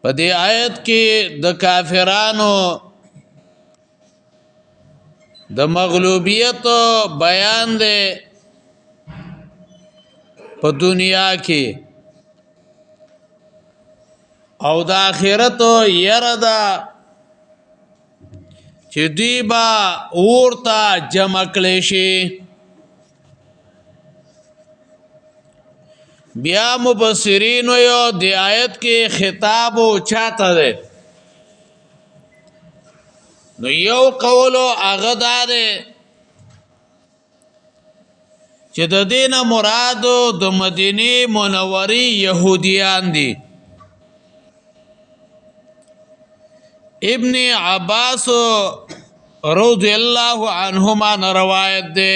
په دې آیت کې د کافرانو د مغلوبیت بیان دی په دنیا کې او د آخرت یره ده چې دوی به ورته جمع کړي شي. بیا مبصرین یو د آیت کې خطاب چاته ده، نو یو قولو هغه داره چې د دین مرادو د مدینه منورې يهوديان دي. ابن عباس رضی الله عنهما روایت ده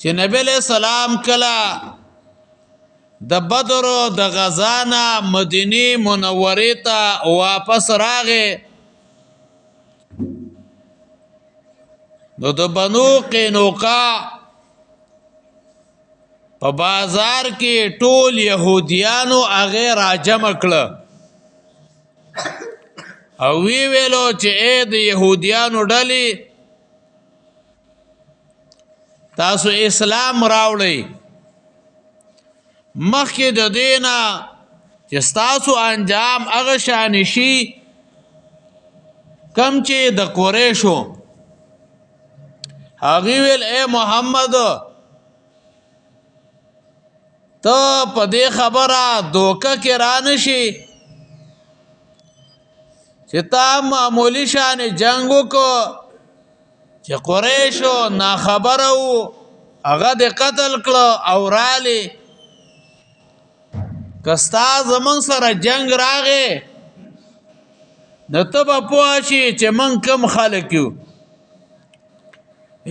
چې نبی علیہ السلام کلا د بدر د غزانا مدینه منورې ته واپس راغې، نو د بنو قینوقا په بازار کې ټول يهوديانو هغه راجم کړه او وی ویلو چې اې د يهوديانو ډلې تاسو اسلام راوړئ، مخکې د دینا چې تاسو انجام هغه شان شي کم چې د قریشو. هغه ویل اے محمد ته په دې خبره دوکه کې رانشي چې تا معمولی شان جنگو کو چې قریشو نا خبره وو هغه د قتل کړه او رالی کستا زمون سره جنگ راغې نو ته به پوه شي چې من کم خلک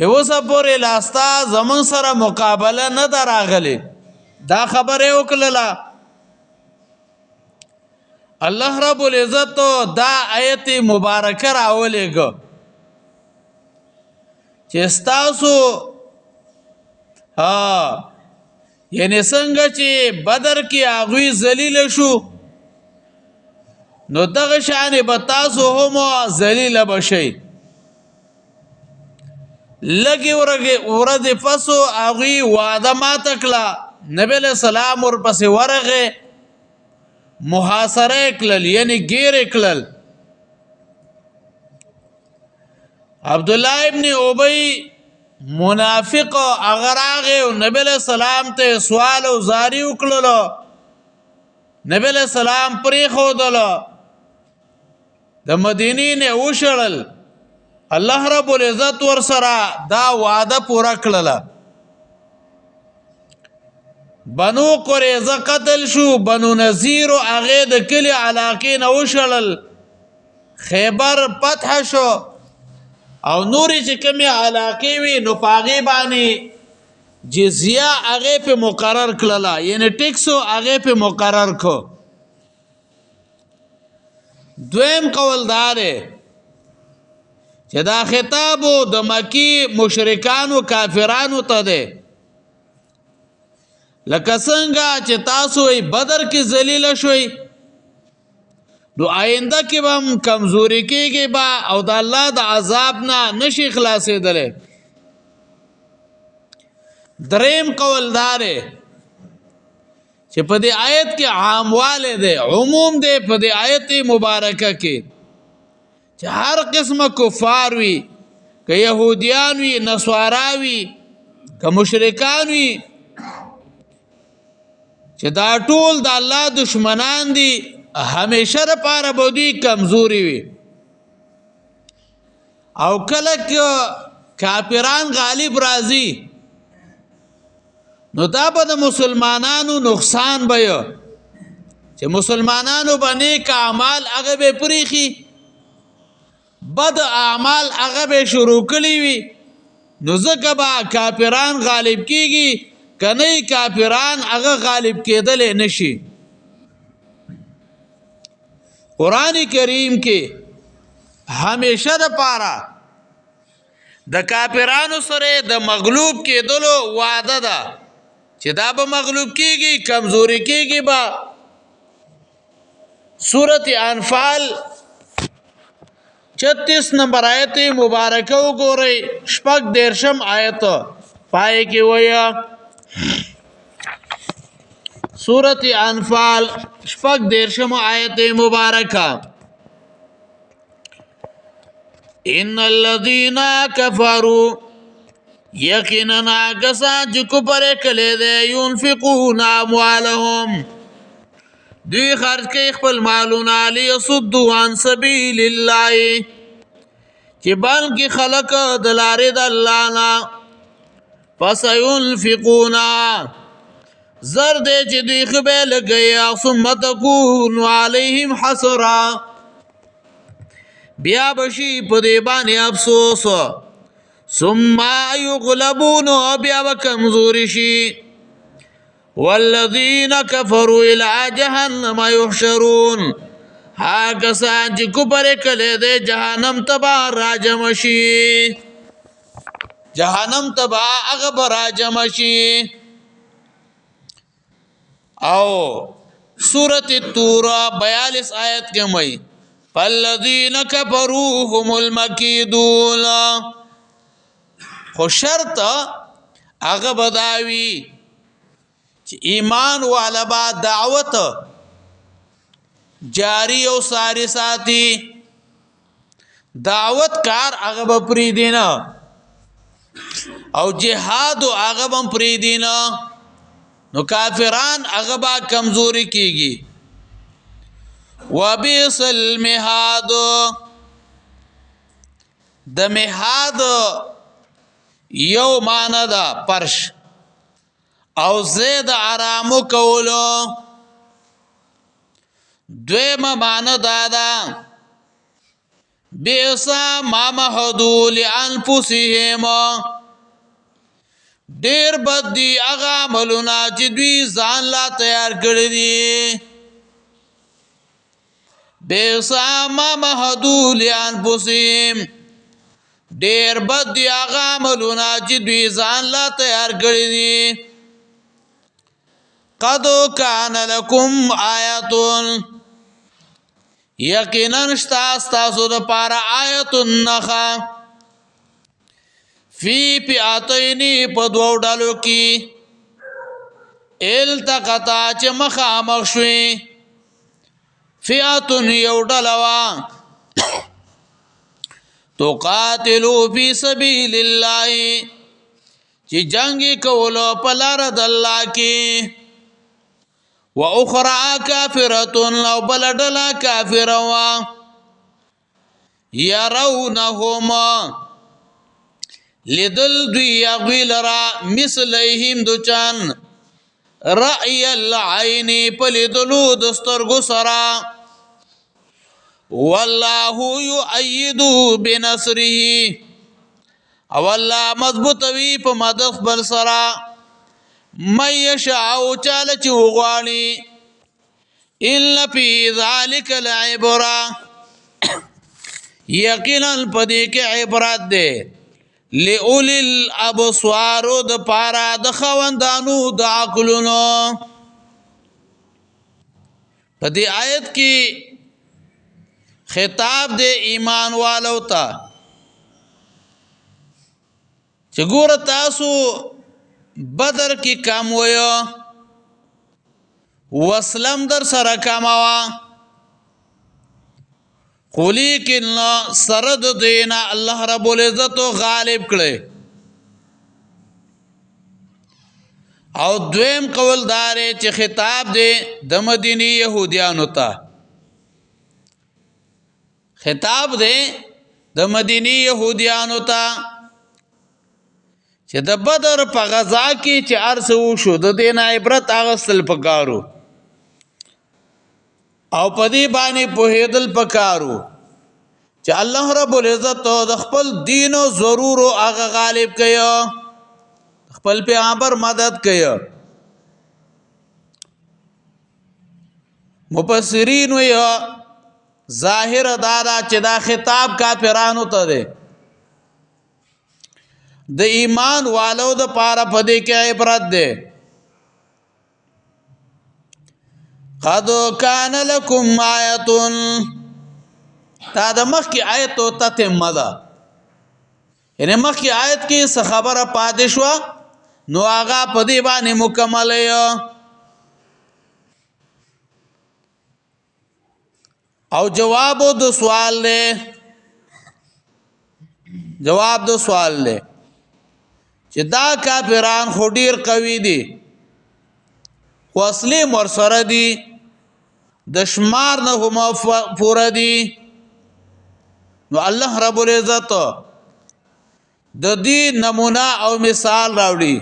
یو اوسه پورې لاستا زمون سره مقابله نه ده راغلی. دا خبره وکړله الله رب العزت دا آیت مبارکه راولېږه چې ستاسو یعنی څنګه چې بدر کې هغوی ذلیل شو نو دغه شان به تاسو هم ذلیل بشئ. لګي ورځې پسو هغوی وعده ماته کړه، نبی علیہ السلام ورپسې ورغې محاصره کړل یعنی ګیرې کړل. عبدالله ابن ابی منافق اگر آغه نبی علیہ السلام ته سوال او زاری وکړلو، نبی علیہ السلام پری خودلو د مدینې نه وشړل. الله رب العزت ور سره دا وعده پورا کړله. بنو قریظه قتل شو، بنو نذیر هغه د کلی علاقې نه وشړل، خیبر فتح شو او نورې چې کومې علاقې وي نو په هغې باندې جزیه هغې پې مقرر کړله، یعنې ټیکسو هغې پې مقرر کړو. دویم قول دا دی چې دا خطابو د مکی مشرکانو کافرانو ته دی، لکه څنګه چې تاسو بدر کې ذلیل شوئ نو آینده کې به هم کمزوري کېږي به او د الله د عذاب نه نشي خلاصېدلی. دریم قول دا دی چې په دې آیت کې عاموالی دی، عموم دی په دې آیت مبارکه کې چې هر قسمه کفار وي، که یهودیان وي، نصارا وي، که مشرکان وي، چې دا ټول د الله دشمنان دي، همیشه د پاره به دوی کمزوري وي او کله کافران غالب راځي نو دا به د مسلمانانو نقصان به چې مسلمانانو به نیک اعمال هغه به پریخي، بد اعمال هغه به شروع کړي وي، نو ځکه به کافران غالب کیږي، کنه کافران هغه غالب کېدلی نشي. قرآن کریم کې همیشه د پاره د کافرانو سره د مغلوب کېدلو وعده ده چې دا به مغلوب کېږي، کمزوري کېږي به سورت انفال 36 نمبر آیت مبارکه وګورئ شپږ دیرشم آیت پای کې ویا سورت انفال شپږ دیرشم آیت مبارکه ان الذين كفروا یقینا کسان چې کفر کړي دي ينفقون اموالهم دوی خرج کوي خپل مالونه ليصدوا عن سبيل الله چې بلکې خلق د لارې د الله نه فسينفقون زر دې چې دوی خبه لګي ثم تكون عليهم حسرا بیا بشي په دې باندې افسوس ثم يغلبون بیا وکمزوري شي والذين كفروا الى جهنم يحشرون هاګه سان چې کوپر کله دې جهنم تبا راجمشي جهنم تبا هغه راجمشي او سورۃ الطور 42 آیت کې مې فالذین کفروا هم المکیدون خو شرط هغه بداوی چې ایمان والا با دعوت جاری او ساری ساتي دعوت کار هغه به پری دینا او جهاد هغه به پری دینا نو کافران هغه با کمزوري کیږي وبئس المهاد د مهاد یو معنی دا پرش او زید آرامو کولو دویم معنی دادا بیسا ما مهدو لانفسهم دیر بد دی اغا عملونا چې دوی ځان لا تیار کړی دي بیسا ما مهدو لانفسهم دیر بد دی اغا عملونا چې دوی ځان لا تیار کړی دي قد کان لکم آیتون یقینا استاسو د پارا آیت النخا فی پیاتینی په دوو ډالو کې التقطا چې مخامخ شوي فیاتون یو ډلوا تقاتلوا فی سبیل الله چې جنگ کولو په لار د الله کې واخرى كافرة او بلدلا كافروا يرونهما لدل دوی اغوی لرا مثلیهم دوچان رأی العین پلدلو دسترگو سرا والله یؤید بنصره او الله مضبوط وی په مدد بل سرا من یشاء چاله چې وغواړي الا فی ذلک العبره یقینا پدې کې عبرت ده لئولی الابصار د پارا د خوندانو د عقلونو پدې آیت کې خطاب د ایمان والو ته چې ګور تاسو بدر کی کام ویا وسلم در سره کاموا قولی کنا سرد دینا الله رب العزت غالب کړي او دویم قول دار چې خطاب دی د مدینی يهوديانو ته خطاب دی د مدینی يهوديانو ته چې د بدر په غزا کې چې ارسو شو د دین عبرت اغسل پکارو او پدی باندې په هدل پکارو چې الله رب العزت د خپل دین او ضرور او هغه غالب کيو خپل پیغمبر مدد کيو مفسرین وی ظاهر دادا چې دا خطاب کافرانو ته دی د ایمان والو د پاره پدې کې عبرت ده قد کان لکم آیتون تا د مخی آیت و تتمه ده یعنی مخی آیت کی څه خبره پاتې شوه نو هغه په دې باندې مکمل او جواب د سوال له جواب د سوال له چې دا کافران خو ډیر قوي دي خو اصلي مرسره دي د شمار نه هم پوره دي نو الله رب العزت د دې نمونه او مثال راوړي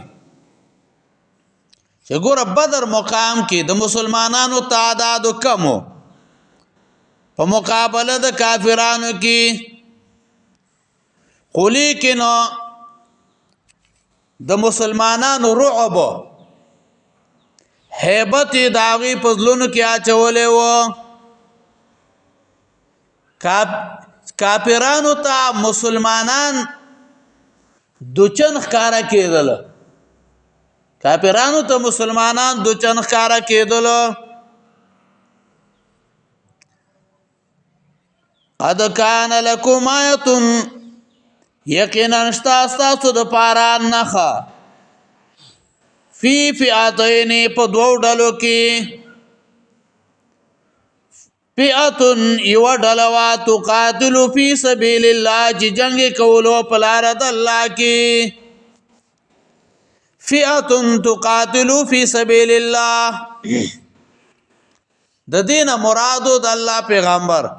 چې ګوره بدر مقام کې د مسلمانانو تعداد کم په مقابله د کافرانو کې خو لیکن د مسلمانانو رعب هیبت داغي پزلونو کې اچولې و کافرانو ته مسلمانان دوچن ښکارا کېدل کافرانو ته مسلمانان دوچن ښکارا کېدل قد کان لکم آیتون یقینا استاسو د پارا نخا فی فئاتین په دوو ډلو کې فئاتن یو ډلوا تقاتل فی سبیل الله چې جنگ کولو په لار د الله کې فئاتن تقاتل فی سبیل الله د دین مرادو د الله پیغمبر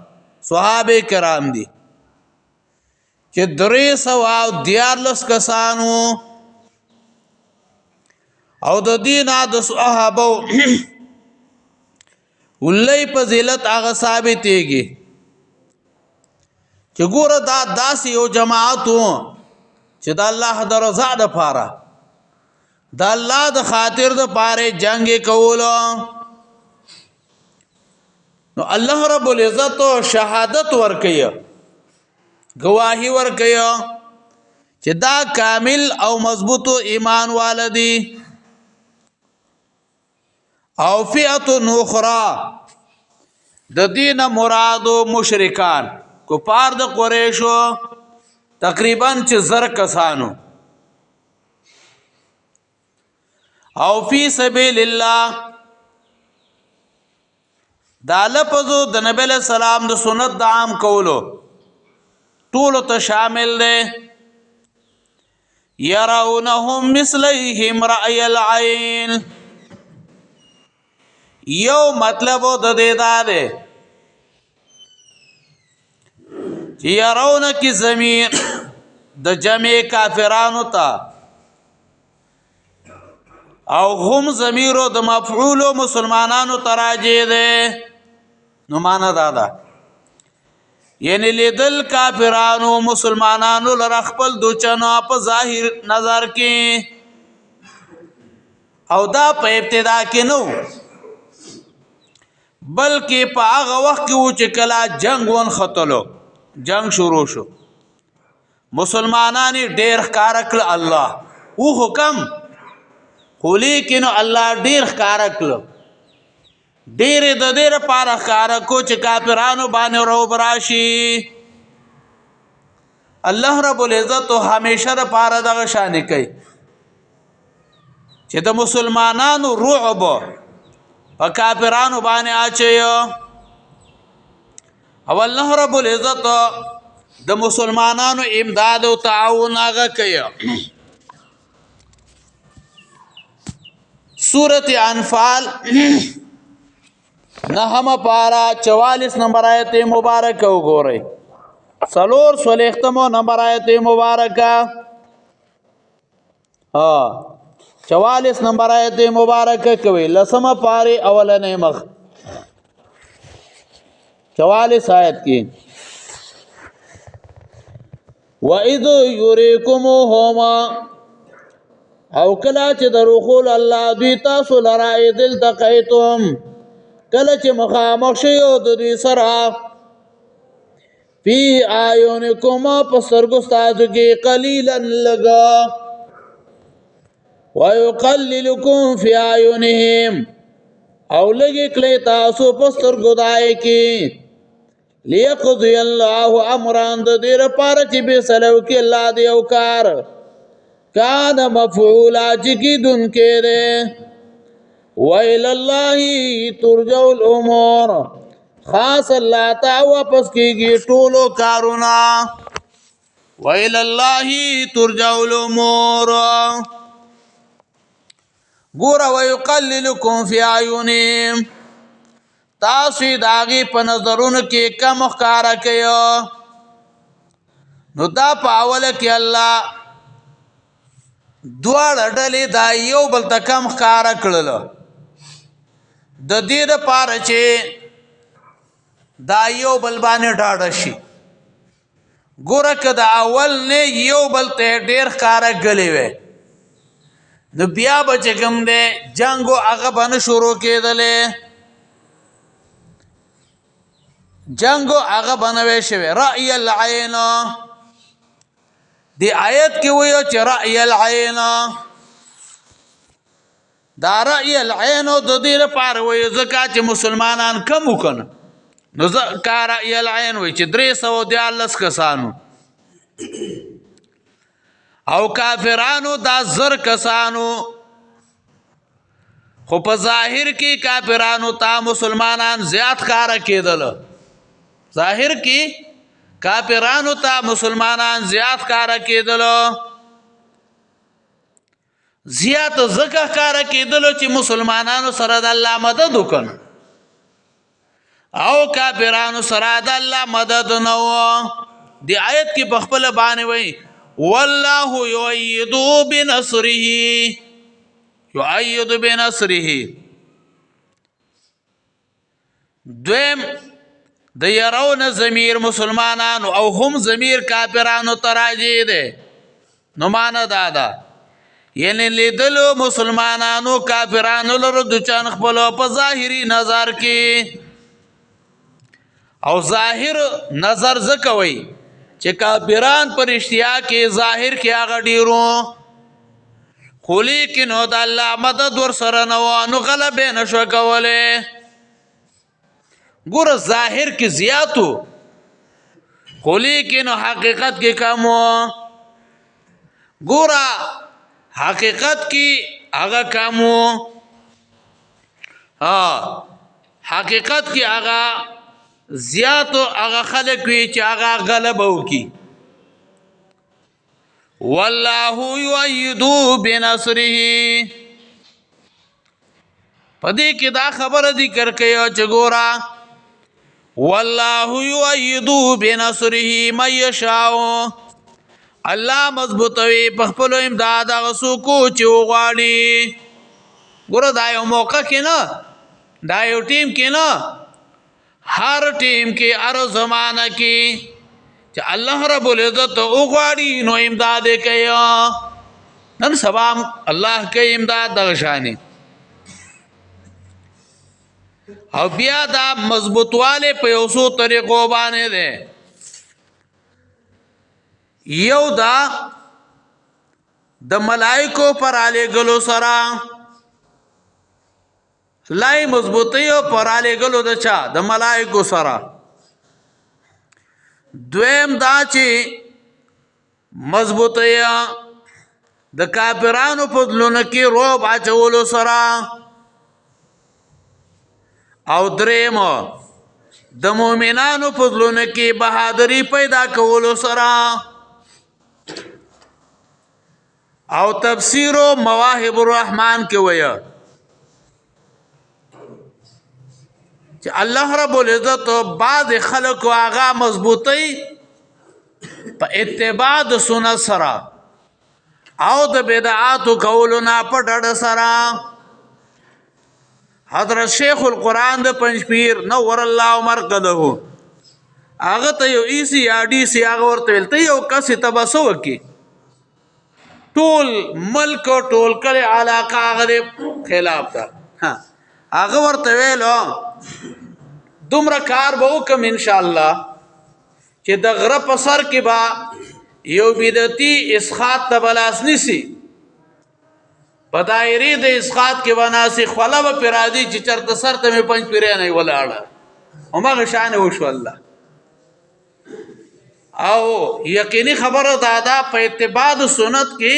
صحابه کرام دي چې 314 کسانو او د دین د صحابه ولې فضیلت هغه ثابتېږي چې ګوره دا داسې یو جماعت چې د الله د رضا لپاره د الله د خاطر د پاره جنگ کولو نو الله رب العزت شهادت ورکي گواہی ورکي چې دا کامل او مضبوط ایمان والدي او فئه اخرى د دین مرادو مشرکان کفار د قریشو تقریبا چې زر کسانو او فی سبیل الله دا لفظو د نبی له سلام د سنت د عام کولو ټول ته شامل دی يرونهم مثلهم رأي العين یو مطلب د دې دا ده چې يرون کی زمين د جمع کافرانو ته او هم ضمیر د مفعول مسلمانانو تراجه ده نو معنا دادا یعنی لیدل کافرانو مسلمانانو لر خپل دوچنو په ظاهر نظر کې او دا په ابتدا کې نو بلکې په هغه وخت کې و چې کلا جنگ ون خطلو جنگ شروع شو مسلمانان ډېر ښکار کړ الله او حکم خو لیکن الله ډېر ښکار کړ ډېر د دې لپاره ښکار کو چې کافرانو باندې روب راشي الله رب العزت همیشه لپاره دغه شان کوي چې د مسلمانانو رعب په کافرانو باندې اچي او الله رب العزت د مسلمانانو امداد او تعاون هغه کوي سورۃ انفال نحم پارا 44 نمبر آیت مبارک وګورئ سلور سلیختمو نمبر آیت مبارکہ 44 نمبر آیت مبارکہ کوي لسم پاری اولنې مخ 44 آیت کی وَإِذْ يُرِيكُمُهُمَا او کلا چې دروخول الله دوی تاسو لرا دل تقیتم کله چې مخامخ شي او د دوی سره فی اعینکم پسرګو تاسو کې قلیلا لگا ويقللكم فی اعینهم او لګي کړی تاسو په سترګو دای کې ليقضي الله امرا د دې لپاره چې به سلو کې الله دې او کار کان مفعولا چې کیدون کې ده وإلى الله ترجع الامور خاص الله تا واپس کیږي ټولو کارونه وإلى الله ترجع الامور ګور ويقللكم في اعينهم تاسو داغي په نظرونو کې کم ښکارا کوي نو دا په اوله کې الله دواړه ډلې دا یو بل ته کم ښکارا کړل د دې لپاره چې دا یو بل باندې ډاډه شي ګوره که د اول نه یو بل ته ډېر ښکارا غلې وي نو بیا به چې کوم دی جنګو هغه به نه شروع کېدلې جنگو هغه بنوي شوی رأي العين دی آیت کې ویو چې رأي العين دا رأي العين د دې لپاره ویو ځکه چې مسلمانان کم وکنه نو ځکه رأي العين وی چې 314 کسانو او کافرانو دا زر کسانو خو په ظاهر کې کافرانو تا مسلمانان زیات کار کېدل ظاهر کی کافرانو تا مسلمانان زیات کار کېدلو زیات زکه کار کېدلو چې مسلمانانو سره د الله مدد وکړ او کافرانو سره د الله مدد نو دی آیت کې په خپل باندې وای والله یؤید بنصره دویم د يرون ضمیر مسلمانانو او هم ضمیر کافرانو تراجی ده نو معنا دادا یعنی لیدلو مسلمانانو کافرانو لرو د چان خپل په ظاهری نظر کې او ظاهر نظر زکوي چې کافران پر اشتیا کې ظاهر کې هغه ډیرو خو لیکن او د الله مدد ور سره نو غلبه نشو کوله ګور ظاهر کې زیاتو خو لیکن حقیقت کې کم ګور حقیقت کې هغه کم حقیقت کې هغه زیاتو هغه خلک وي چې هغه غلبه وکي والله یؤید بنصره پدې کې دا خبره ذکر کوي چې ګورا والله یؤید بنصره من یشاء الله مضبوطوي په خپل امداد غسو کو چې وغواړي ګوره دا یو موقع کې نه دا یو ټیم کې نه هر ټیم کې هر زمانہ کې چې الله رب العزت وغواړي نو امداد کوي نن سبا الله کوي امداد دغشاني او بیا دا مضبوطواله په اوسو طریقو باندې ده یو دا د ملائکو پر علی گلو سرا لای مضبوطیو پر علی گلو د چا د ملائکو سرا دویم دا چې مضبوطیا د کافرانو په دلونو کې روب اچولو سرا او دریم د مؤمنانو په دلونو کې بهادری پیدا کولو سره او تفسیر مواهب الرحمن کې ویا چې الله رب العزت بعض خلق واغه مضبوطی په اتباع د سنت سره او د بدعات کولو نه په ډډ سره حضرت شیخ القرآن د پنځپیر نور الله مرقده هغه ته یو ایسی یا ډی سی هغه ورته ویل ته یو کس تبسو کی ټول ملک ټول کله علاقه هغه خلاف تا هغه ورته ویلو دومره کار به وکم ان شاء الله چې د غره په سر کې با یو بدعتي اسخات ته بلاس نسی په دایرې د اسقاط کې وناسي خوله به پرې راځي چې چېرته سر ته مې پنج پیرې نه ولاړه هماغه شان وشو الله. او یقیني خبره دا ده په اتباع د سنت کې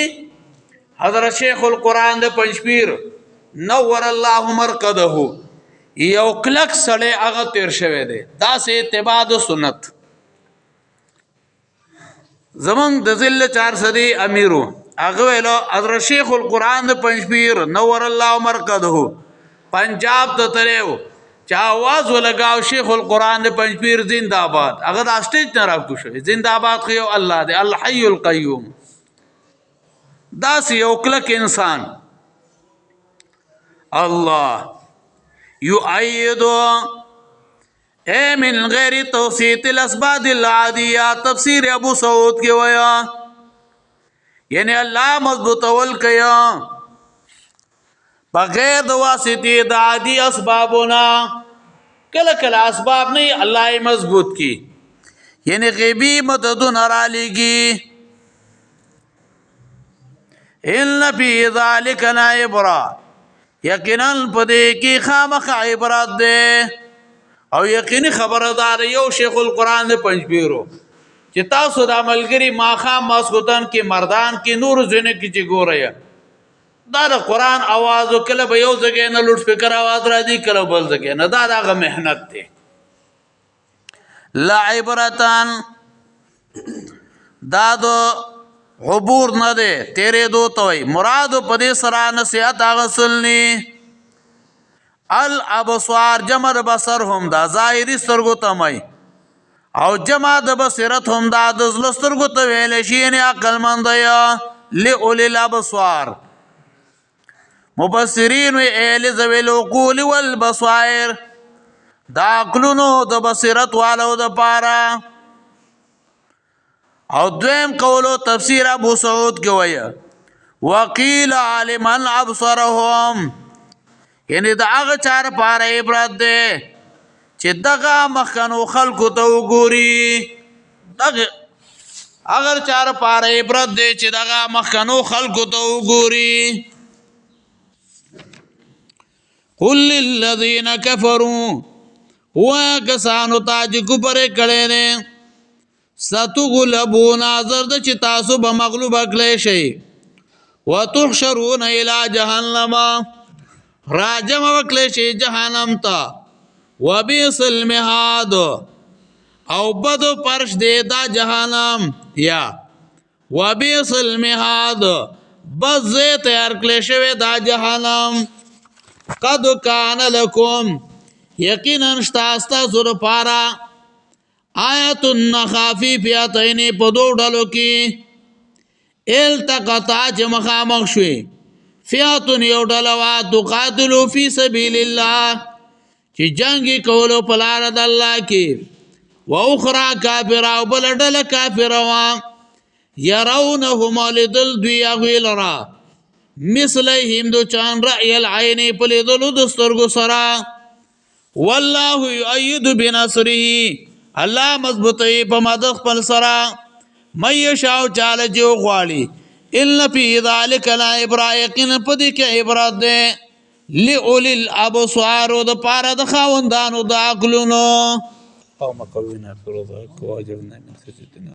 حضرت شیخ القرآن د پنجپیر نور الله مرقده یو کلک سړی هغه تیر شوی دی داسې اتباع د سنت. زمونږ د ذل 400 امیرو هغه ویلو حضرت شیخ القرآن د پنجپیر نور الله مرقده پنجاب ته تللی چا آواز ولګاو شیخ القرآن د پنجپیر زنده آباد هغه د اسټیج نه راکو شوی زنده آباد خو یو الله دی الحي القیوم. داسې یو کلک انسان الله یؤید من غیر توسیط الاسباد العادیہ تفسیر ابو سعود کی ویا یعنی اللہ مضبوط اول کیا بغیر د واسطه د عادی اسبابنا کله کله اسباب نہیں اللہ مضبوط کی یعنی غیبی مددن را لیگی ان فی ذلک لعبرہ یقینا پدې کې خامخ عبرت ده او یقیني خبردار یو شیخ القرآن د پنجپیرو چې تاسو د عملګری ماخام ماسکوتن کې مردان کې نور زنه کې چې ګوریا دا د قرآن आवाज کله به یو ځای نه لوډ سپیکر आवाज راځي کله بل ځای نه دا دغه مهنت ده. لا عبرتان دا دو عبور نه ده تیرې دو توي مراد په دې سره نصیحت اغسلنی الابصار جمع بصر هم دا ظاهری سترګو تمای او جمع د بصیرت هم دا د زړه سترګو ته ویل شي نه عقل مند یا لئول الابصار مبصرین و اهل ذوی العقول والبصائر دا عقلونو د بصیرت والو د پاره. او دویم قولو تفسیر ابو سعود کی ویا وقیل عالمان ابصرهم یعنی دا هغه چار پاره عبرت ده چې دغه مخکنو خلقو ته وګوري دغه اگر چار پاره عبرت ده چې دغه مخکنو خلقو ته وګوري. قل للذین کفروا وکسانو تاج کفر کړي نه ستغلبون ازر د چې تاسو به مغلوب کړئ شي وتحشرون الى جهنم راجم وکړئ شي جهنم ته وبئس المهاد او بد پرش دی دا جهنم یا وبئس المهاد بز تیار کړئ شوی دا جهنم. قد کان لکم یقینا شتاستا زور پارا آیت النخافی فیاتین پدو ڈالو کی التقطا چه مخامخ شوی فیاتن یو ڈالوا تقاتلو فی سبیل اللہ چه جنگی کولو پلارد اللہ کی و اخرى کافرہ و بلدل کافرہ یرونهم لدل دوی اغویل را مثلهم دو چان رأی العین پلیدلو دسترگو سرا واللہ یؤید بنصره الله مضبوطی په مدخ پل سرا مې شاو چاله جو غواړي ان فی ذلک لعبرة یقینا پدې کې عبرت ده لئول الابصار د پاره د خاوندانو د عقلونو او مقوینا فرض کو اجرنا من سجدنا